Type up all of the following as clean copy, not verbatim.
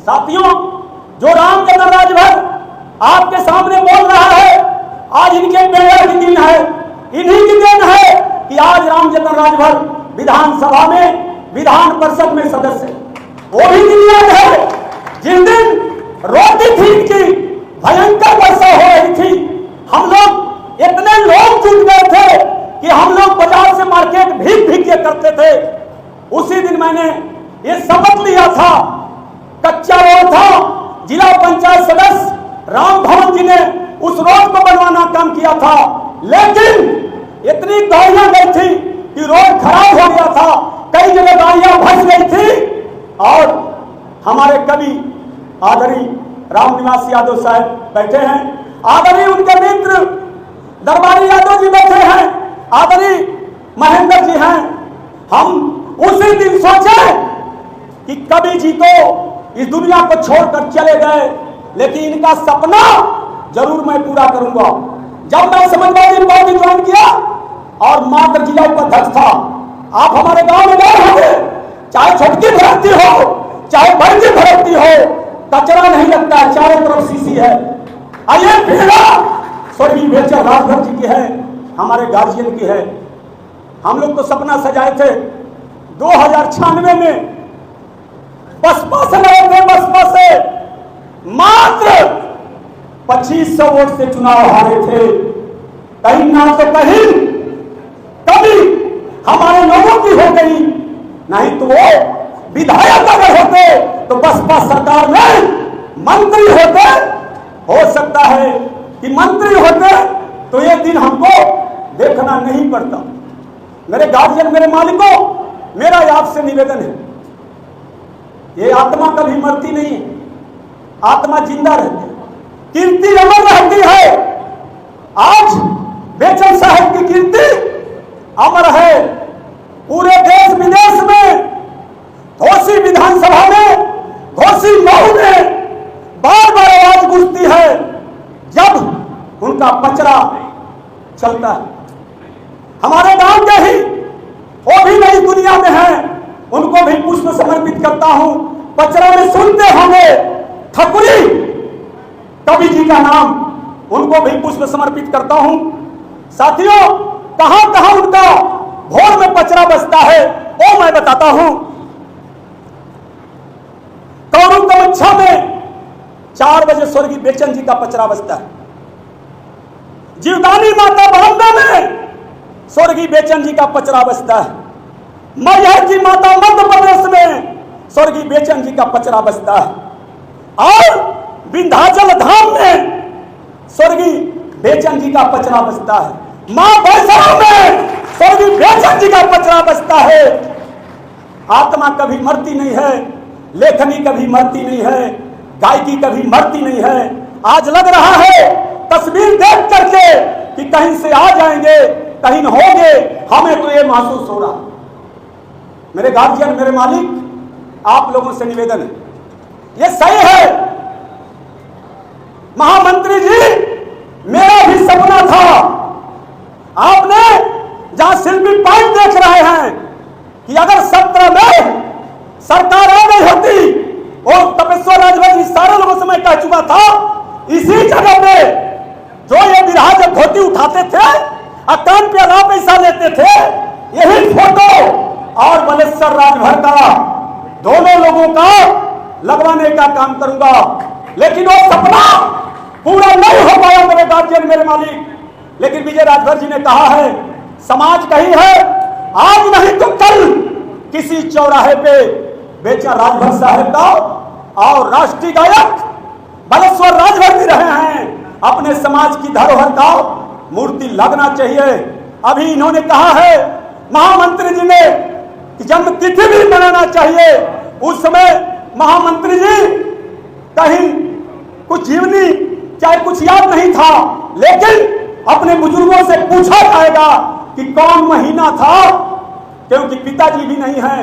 साथियों, जो रामचंद्र राजभर आपके सामने बोल रहा है, आज इनके प्रेरणा की दिन है, इन्हीं की देन है कि आज रामचंद्र राजभर विधानसभा में, विधान परिषद में सदस्य। वो भी दिन याद है जिस दिन रोटी थी की भयंकर वर्षा हो रही थी, हम लोग इतने लोग जुट गए थे कि हम लोग बाजार से मार्केट भीग भीग के करते थे। उसी दिन मैंने ये शपथ लिया था, कच्चा रोड था, जिला पंचायत सदस्य राम भवन जी ने उस रोड को बनवाना काम किया था, लेकिन इतनी गाड़ियां गई थी कि रोड खराब हो गया था, कई जगह गाड़ियां फंस गई थी। और हमारे कवि आदरणीय रामनिवास यादव साहब बैठे हैं, आदरणीय उनके मित्र दरबारी यादव जी बैठे हैं, आदरणीय महेंद्र जी हैं। हम उसी दिन सोचे कि कवि जी तो इस दुनिया को छोड़कर चले गए, लेकिन इनका सपना जरूर मैं पूरा करूंगा। जब मैं समाजवादी पार्टी ज्वाइन किया और मात्र जिला उपाध्यक्ष था, आप हमारे गांव में गए होंगे, चाहे छोटकी भरती हो चाहे बड़ी भरती हो, कचरा नहीं लगता है, चारों तरफ सीसी है। आइए पीड़ा स्वर्गीय बेचर राजभर जी की है, हमारे गार्जियन की है। हम लोग तो सपना सजाए थे 2096 में बसपा से लड़े थे, बसपा से मात्र 2500 वोट से चुनाव हारे थे। कहीं ना तो कहीं कभी हमारे लोगों की हो गई, नहीं तो वो विधायक अगर होते तो बसपा सरकार में मंत्री होते, हो सकता है कि मंत्री होते तो ये दिन हमको देखना नहीं पड़ता। मेरे गार्जियन, मेरे मालिकों, मेरा आपसे निवेदन है, ये आत्मा कभी मरती नहीं है, आत्मा जिंदा रहती है, कीर्ति अमर रहती है। आज बेचन साहब की कीर्ति अमर है, पूरे देश विदेश में, घोसी विधानसभा में, घोसी मऊ में बार बार आवाज गूंजती है जब उनका पचरा चलता है। हमारे गांव के ही वो भी नई दुनिया में है, उनको भी पुष्प समर्पित करता हूं। पचरा में सुनते होंगे ठकुरी कवि जी का नाम, उनको भी पुष्प समर्पित करता हूं। साथियों, कहां कहां उनका भोर में पचरा बजता है वो मैं बताता हूं। कौरू कमच्छा में 4 बजे स्वर्गीय बेचन जी का पचरा बजता है। जीवदानी माता बॉम्बे में स्वर्गीय बेचन जी का पचरा बजता है। मैहर की माता मध्य प्रदेश में स्वर्गीय बेचन जी का पचरा बजता है। और विंध्याचल धाम में स्वर्गीय बेचन जी का पचरा बजता है। मां वैष्णो में स्वर्गीय बेचन जी का पचरा बजता है। आत्मा कभी मरती नहीं है, लेखनी कभी मरती नहीं है, गायकी कभी मरती नहीं है। आज लग रहा है तस्वीर देख करके कि कहीं से आ जाएंगे, कहीं होंगे, हमें तो ये महसूस हो रहा। मेरे गार्जियन, मेरे मालिक, आप लोगों से निवेदन है, ये सही है महामंत्री जी, मेरा भी सपना था। आपने जहां शिल्पी पॉइंट देख रहे हैं कि अगर 17 में सरकार आ गई होती, और तपेश्वर राजभर जी सारे लोगों से मैं कह चुका था, इसी जगह पे जो ये बिरहा जब धोती उठाते थे और कान पे अला पैसा लेते थे, यही फोटो और बलेश्वर राजभर का, दोनों लोगों का लगवाने का काम करूंगा। लेकिन वो सपना पूरा नहीं हो पाया मेरे गार्जियन, मेरे मालिक। लेकिन विजय राजभर जी ने कहा है, समाज कही है, आज नहीं तो कल किसी चौराहे पे बेचन राजभर साहब का और राष्ट्रीय गायक बलेश्वर राजभर भी रहे हैं, अपने समाज की धरोहर का मूर्ति लगना चाहिए। अभी इन्होंने कहा है महामंत्री जी ने कि जन्म तिथि भी मनाना चाहिए। उस समय महामंत्री जी कहीं कुछ जीवनी चाहे कुछ याद नहीं था, लेकिन अपने बुजुर्गों से पूछा जाएगा कि कौन महीना था, क्योंकि पिताजी भी नहीं है,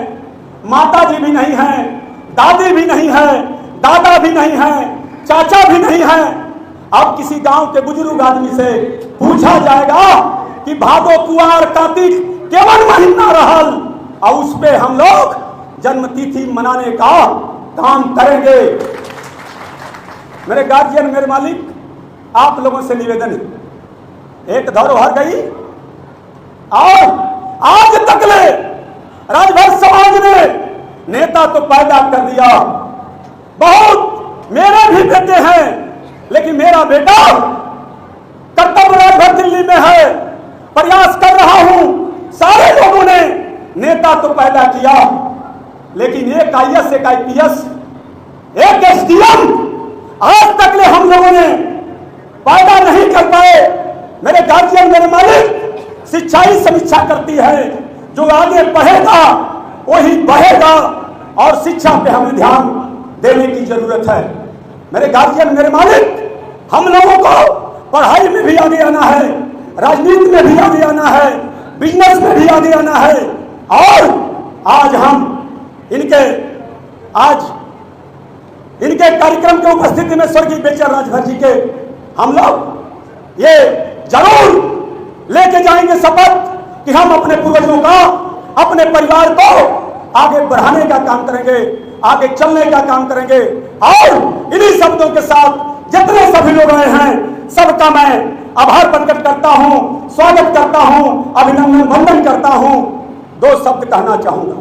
माता जी भी नहीं है, दादी भी नहीं है, दादा भी नहीं है, चाचा भी नहीं है। अब किसी गांव के बुजुर्ग आदमी से पूछा जाएगा कि भादो कुआर कार्तिक केवल महीना रहल, और उस पे हम लोग जन्म तिथि मनाने का काम करेंगे। मेरे गार्जियन, मेरे मालिक, आप लोगों से निवेदन है, एक धरोहर गई और आज तक ले राजभर समाज ने नेता तो पैदा कर दिया, बहुत मेरे भी बेटे हैं, लेकिन मेरा बेटा कर्तव्य राजभर दिल्ली में है, प्रयास कर रहा हूं। सारे लोगों ने नेता तो पैदा किया, लेकिन एक आईएएस, एक आईपीएस, एक एसडीएम आज तक ले हम लोगों ने पैदा नहीं कर पाए। मेरे गार्जियन, मेरे मालिक, शिक्षा ही समीक्षा करती है, जो आगे बढ़ेगा वही बढ़ेगा, और शिक्षा पे हमें ध्यान देने की जरूरत है। मेरे गार्जियन, मेरे मालिक, हम लोगों को पढ़ाई में भी आगे आना है, राजनीति में भी आगे आना है, बिजनेस में भी आगे आना है। और आज हम इनके कार्यक्रम के उपस्थिति में स्वर्गीय बेचर राजभर जी के हम लोग ये जरूर लेके जाएंगे शपथ कि हम अपने पूर्वजों का, अपने परिवार को आगे बढ़ाने का काम करेंगे, आगे चलने का काम करेंगे। और इन्हीं शब्दों के साथ जितने सभी लोग आए हैं, सबका मैं आभार प्रकट करता हूं, स्वागत करता हूं, अभिनंदन वंदन करता हूं। दो शब्द कहना चाहूंगा।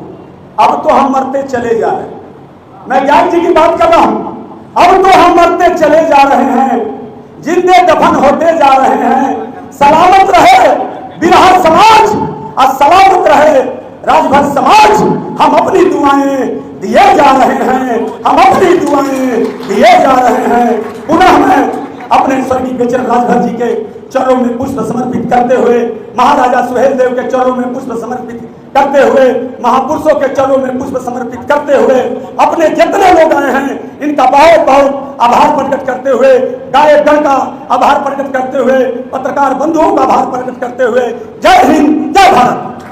अब तो हम मरते चले जा रहे हैं, मैं ज्ञान जी की बात कर रहा हूं। अब तो हम मरते चले जा रहे हैं, जिंदे दफन होते जा रहे हैं। सलामत रहे बिरहा समाज और सलामत रहे राजभर समाज। हम अपनी दुआएं दिए जा रहे हैं, हम अपनी दुआएं दिए जा रहे हैं। पुनः मैं अपने स्वर्गीय बेचर राजभर जी के चरणों में पुष्प समर्पित करते हुए, महाराजा सुहेल देव के चरणों में पुष्प समर्पित करते हुए, महापुरुषों के चरणों में पुष्प समर्पित करते हुए, अपने जितने लोग आए हैं इनका बहुत बहुत आभार प्रकट करते हुए, गायक गण का आभार प्रकट करते हुए, पत्रकार बंधुओं का आभार प्रकट करते हुए, जय हिंद, जय भारत।